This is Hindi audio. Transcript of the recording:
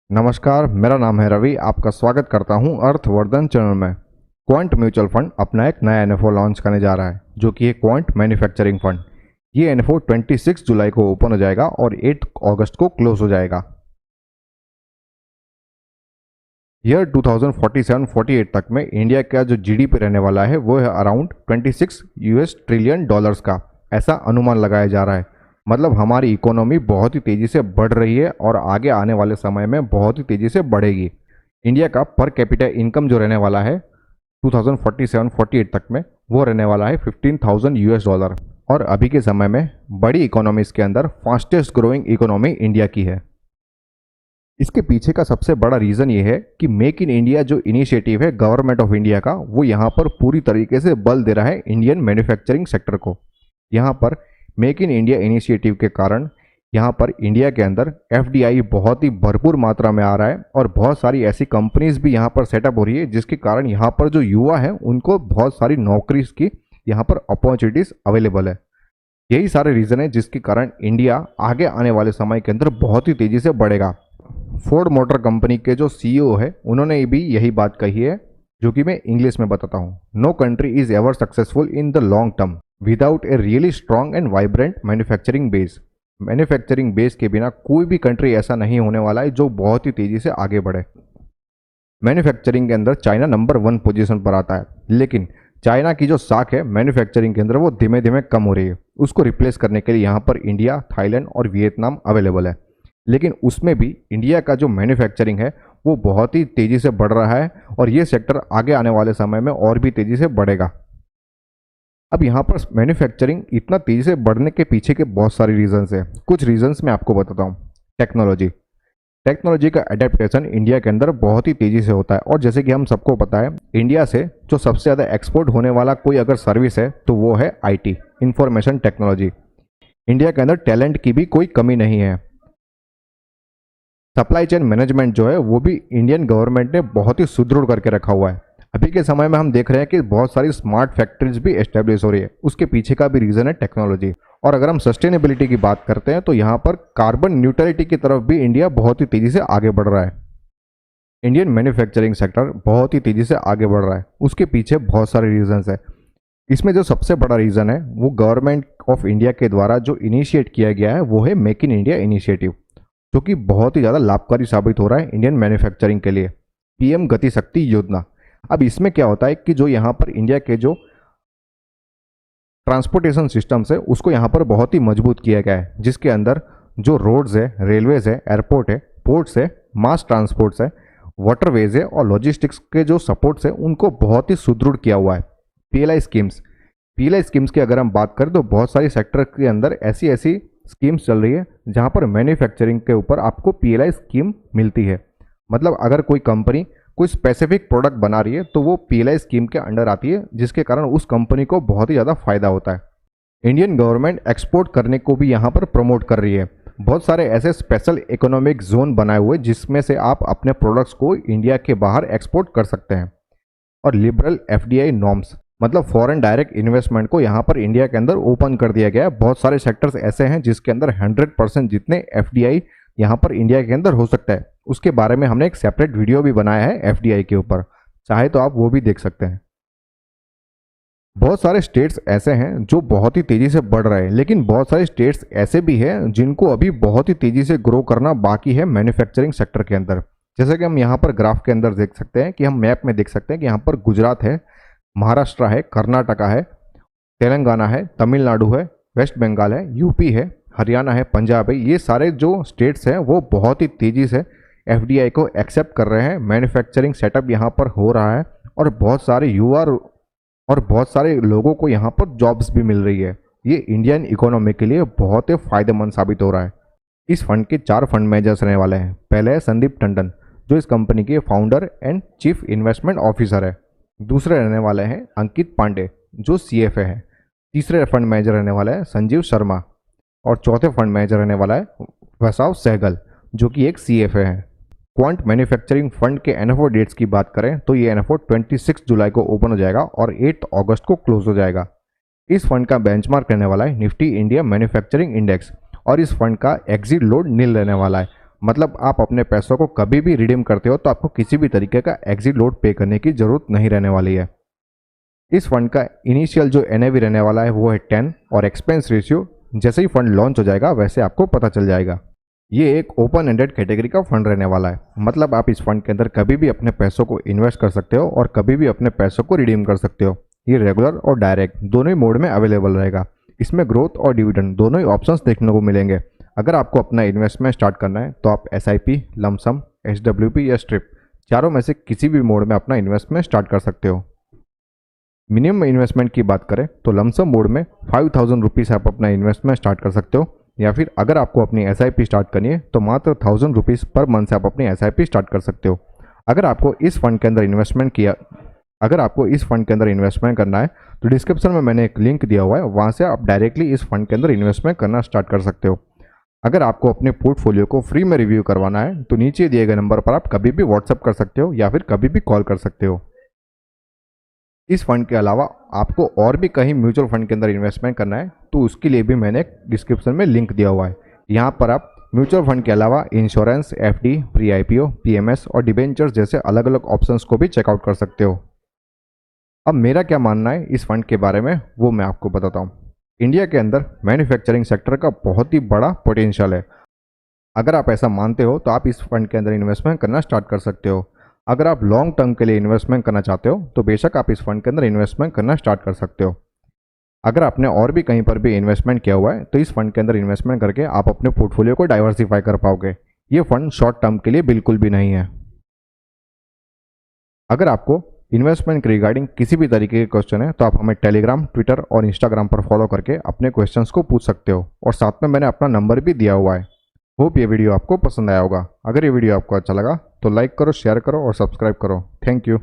नमस्कार, मेरा नाम है रवि। आपका स्वागत करता हूं अर्थवर्धन चैनल में। क्वांट म्यूचुअल फंड अपना एक नया एनएफओ लॉन्च करने जा रहा है, जो कि है क्वांट मैन्युफैक्चरिंग फंड। ये एनएफओ 26 जुलाई को ओपन हो जाएगा और 8 अगस्त को क्लोज हो जाएगा। ईयर 2047-48 तक में इंडिया का जो जीडीपी रहने वाला है वो है अराउंड 26 यूएस ट्रिलियन डॉलर्स का, ऐसा अनुमान लगाया जा रहा है। मतलब हमारी इकोनॉमी बहुत ही तेज़ी से बढ़ रही है और आगे आने वाले समय में बहुत ही तेज़ी से बढ़ेगी। इंडिया का पर कैपिटा इनकम जो रहने वाला है 2047-48 तक में वो रहने वाला है 15,000 यूएस डॉलर। और अभी के समय में बड़ी इकोनॉमीज़ के अंदर फास्टेस्ट ग्रोइंग इकोनॉमी इंडिया की है। इसके पीछे का सबसे बड़ा रीज़न ये है कि मेक इन इंडिया जो इनिशिएटिव है गवर्नमेंट ऑफ इंडिया का, वो यहाँ पर पूरी तरीके से बल दे रहा है इंडियन मैन्युफैक्चरिंग सेक्टर को। यहाँ पर मेक इन इंडिया इनिशिएटिव के कारण यहाँ पर इंडिया के अंदर एफडीआई बहुत ही भरपूर मात्रा में आ रहा है और बहुत सारी ऐसी कंपनीज भी यहाँ पर सेटअप हो रही है, जिसके कारण यहाँ पर जो युवा है उनको बहुत सारी नौकरी की यहाँ पर अपॉर्चुनिटीज़ अवेलेबल है। यही सारे रीज़न है जिसके कारण इंडिया आगे आने वाले समय के अंदर बहुत ही तेज़ी से बढ़ेगा। फोर्ड मोटर कंपनी के जो सीईओ है उन्होंने भी यही बात कही है, जो कि मैं इंग्लिश में बताता हूँ। No country is ever successful in the long term without a really strong and vibrant manufacturing base. Manufacturing base के बिना कोई भी कंट्री ऐसा नहीं होने वाला है जो बहुत ही तेज़ी से आगे बढ़े। मैन्युफैक्चरिंग के अंदर चाइना नंबर 1 पोजीशन पर आता है, लेकिन चाइना की जो साख है मैन्युफैक्चरिंग के अंदर वो धीमे धीमे कम हो रही है। उसको रिप्लेस करने के लिए यहाँ पर इंडिया, थाईलैंड और वियतनाम अवेलेबल है। लेकिन उसमें भी इंडिया का जो मैन्युफैक्चरिंग है वो बहुत ही तेज़ी से बढ़ रहा है और ये सेक्टर आगे आने वाले समय में और भी तेज़ी से बढ़ेगा। अब यहाँ पर मैन्युफैक्चरिंग इतना तेज़ी से बढ़ने के पीछे के बहुत सारे रीजंस हैं। कुछ रीजंस मैं आपको बताता हूँ। टेक्नोलॉजी का एडेप्टेशन इंडिया के अंदर बहुत ही तेज़ी से होता है और जैसे कि हम सबको पता है, इंडिया से जो सबसे ज़्यादा एक्सपोर्ट होने वाला कोई अगर सर्विस है तो वो है आईटी, इंफॉर्मेशन टेक्नोलॉजी। इंडिया के अंदर टैलेंट की भी कोई कमी नहीं है। सप्लाई चेन मैनेजमेंट जो है वो भी इंडियन गवर्नमेंट ने बहुत ही सुदृढ़ करके रखा हुआ है। अभी के समय में हम देख रहे हैं कि बहुत सारी स्मार्ट फैक्ट्रीज भी एस्टेब्लिश हो रही है। उसके पीछे का भी रीज़न है टेक्नोलॉजी। और अगर हम सस्टेनेबिलिटी की बात करते हैं तो यहाँ पर कार्बन न्यूट्रलिटी की तरफ भी इंडिया बहुत ही तेज़ी से आगे बढ़ रहा है। इंडियन मैन्युफैक्चरिंग सेक्टर बहुत ही तेज़ी से आगे बढ़ रहा है। उसके पीछे बहुत सारे रीजंस है। इसमें जो सबसे बड़ा रीज़न है वो गवर्नमेंट ऑफ इंडिया के द्वारा जो इनिशिएट किया गया है वो है मेक इन इंडिया इनिशिएटिव, जो कि बहुत ही ज़्यादा लाभकारी साबित हो रहा है इंडियन मैन्युफैक्चरिंग के लिए। पीएम गति शक्ति योजना। अब इसमें क्या होता है कि जो यहाँ पर इंडिया के जो ट्रांसपोर्टेशन सिस्टम्स है उसको यहाँ पर बहुत ही मजबूत किया गया है, जिसके अंदर जो रोड्स है, रेलवेज है, एयरपोर्ट है, पोर्ट्स है, मास ट्रांसपोर्ट्स है, वाटरवेज है और लॉजिस्टिक्स के जो सपोर्ट्स है उनको बहुत ही सुदृढ़ किया हुआ है। पीएलआई स्कीम्स की अगर हम बात करें तो बहुत सारी सेक्टर के अंदर ऐसी ऐसी स्कीम्स चल रही है जहाँ पर मैन्युफैक्चरिंग के ऊपर आपको पीएलआई स्कीम मिलती है। मतलब अगर कोई कंपनी कोई स्पेसिफिक प्रोडक्ट बना रही है तो वो पीएलआई स्कीम के अंडर आती है, जिसके कारण उस कंपनी को बहुत ही ज़्यादा फायदा होता है। इंडियन गवर्नमेंट एक्सपोर्ट करने को भी यहाँ पर प्रमोट कर रही है। बहुत सारे ऐसे स्पेशल इकोनॉमिक जोन बनाए हुए जिसमें से आप अपने प्रोडक्ट्स को इंडिया के बाहर एक्सपोर्ट कर सकते हैं। और लिबरल एफडीआई नॉर्म्स, मतलब फॉरेन डायरेक्ट इन्वेस्टमेंट को यहाँ पर इंडिया के अंदर ओपन कर दिया गया है। बहुत सारे सेक्टर्स ऐसे हैं जिसके अंदर 100% जितने एफडीआई यहाँ पर इंडिया के अंदर हो सकता है। उसके बारे में हमने एक सेपरेट वीडियो भी बनाया है एफडीआई के ऊपर, चाहे तो आप वो भी देख सकते हैं। बहुत सारे स्टेट्स ऐसे हैं जो बहुत ही तेज़ी से बढ़ रहे हैं, लेकिन बहुत सारे स्टेट्स ऐसे भी हैं जिनको अभी बहुत ही तेज़ी से ग्रो करना बाकी है मैन्युफैक्चरिंग सेक्टर के अंदर। जैसे कि हम यहाँ पर ग्राफ के अंदर देख सकते हैं कि हम मैप में देख सकते हैं कि यहाँ पर गुजरात है, महाराष्ट्र है, कर्नाटका है, तेलंगाना है, तमिलनाडु है, वेस्ट बंगाल है, यूपी है, हरियाणा है, पंजाब है। ये सारे जो स्टेट्स हैं वो बहुत ही तेज़ी से एफडीआई को एक्सेप्ट कर रहे हैं। मैन्युफैक्चरिंग सेटअप यहाँ पर हो रहा है और बहुत सारे युवा और बहुत सारे लोगों को यहाँ पर जॉब्स भी मिल रही है। ये इंडियन इकोनॉमी के लिए बहुत ही फायदेमंद साबित हो रहा है। इस फंड के 4 फंड मैनेजर्स रहने वाले हैं। पहले है संदीप टंडन, जो इस कंपनी के founder and chief investment officer है। दूसरे रहने वाले हैं अंकित पांडे, जो सीएफए है। तीसरे फंड मैनेजर रहने वाला है संजीव शर्मा और चौथे फंड मैनेजर रहने वाला है वैसाव सहगल, जो कि एक सीएफए है। क्वांट मैन्युफैक्चरिंग फंड के एनएफओ डेट्स की बात करें तो ये एनएफओ 26 जुलाई को ओपन हो जाएगा और 8 अगस्त को क्लोज हो जाएगा। इस फंड का बेंचमार्क रहने वाला है निफ्टी इंडिया मैन्युफैक्चरिंग इंडेक्स और इस फंड का एग्जिट लोड नील रहने वाला है। मतलब आप अपने पैसों को कभी भी रिडीम करते हो तो आपको किसी भी तरीके का एग्जिट लोड पे करने की ज़रूरत नहीं रहने वाली है। इस फंड का इनिशियल जो एनएवी रहने वाला है वो है 10 और एक्सपेंस रेशियो जैसे ही फंड लॉन्च हो जाएगा वैसे आपको पता चल जाएगा। ये एक ओपन एंडेड कैटेगरी का फंड रहने वाला है, मतलब आप इस फंड के अंदर कभी भी अपने पैसों को इन्वेस्ट कर सकते हो और कभी भी अपने पैसों को रिडीम कर सकते हो। ये रेगुलर और डायरेक्ट दोनों ही मोड में अवेलेबल रहेगा। इसमें ग्रोथ और डिविडेंड दोनों ही ऑप्शंस देखने को मिलेंगे। अगर आपको अपना इन्वेस्टमेंट स्टार्ट करना है तो आप SIP, लमसम, SWP या स्ट्रिप चारों में से किसी भी मोड में अपना इन्वेस्टमेंट स्टार्ट कर सकते हो। मिनिमम इन्वेस्टमेंट की बात करें तो लमसम मोड में 5000 रुपीज़ आप अपना इन्वेस्टमेंट स्टार्ट कर सकते हो, या फिर अगर आपको अपनी SIP स्टार्ट करनी है तो मात्र 1000 रुपीज़ पर मंथ से आप अपनी SIP स्टार्ट कर सकते हो। अगर आपको इस फंड के अंदर इन्वेस्टमेंट करना है तो डिस्क्रिप्शन में मैंने एक लिंक दिया हुआ है, वहाँ से आप डायरेक्टली इस फंड के अंदर इन्वेस्टमेंट करना स्टार्ट कर सकते हो। अगर आपको अपने पोर्टफोलियो को फ्री में रिव्यू करवाना है तो नीचे दिए गए नंबर पर आप कभी भी व्हाट्सअप कर सकते हो या फिर कभी भी कॉल कर सकते हो। इस फंड के अलावा आपको और भी कहीं म्यूचुअल फंड के अंदर इन्वेस्टमेंट करना है तो उसके लिए भी मैंने डिस्क्रिप्शन में लिंक दिया हुआ है। यहाँ पर आप म्यूचुअल फंड के अलावा insurance, FD, pre IPO, PMS और डिबेंचर्स जैसे अलग अलग ऑप्शंस को भी चेकआउट कर सकते हो। अब मेरा क्या मानना है इस फंड के बारे में वो मैं आपको बताता हूँ। इंडिया के अंदर मैन्युफैक्चरिंग सेक्टर का बहुत ही बड़ा पोटेंशियल है। अगर आप ऐसा मानते हो तो आप इस फंड के अंदर इन्वेस्टमेंट करना स्टार्ट कर सकते हो। अगर आप लॉन्ग टर्म के लिए इन्वेस्टमेंट करना चाहते हो तो बेशक आप इस फंड के अंदर इन्वेस्टमेंट करना स्टार्ट कर सकते हो। अगर आपने और भी कहीं पर भी इन्वेस्टमेंट किया हुआ है तो इस फंड के अंदर इन्वेस्टमेंट करके आप अपने पोर्टफोलियो को डाइवर्सिफाई कर पाओगे। ये फंड शॉर्ट टर्म के लिए बिल्कुल भी नहीं है। अगर आपको इन्वेस्टमेंट के रिगार्डिंग किसी भी तरीके के क्वेश्चन है तो आप हमें टेलीग्राम, ट्विटर और इंस्टाग्राम पर फॉलो करके अपने क्वेश्चंस को पूछ सकते हो, और साथ में मैंने अपना नंबर भी दिया हुआ है। होप ये वीडियो आपको पसंद आया होगा। अगर ये वीडियो आपको अच्छा लगा तो लाइक करो, शेयर करो और सब्सक्राइब करो। Thank you.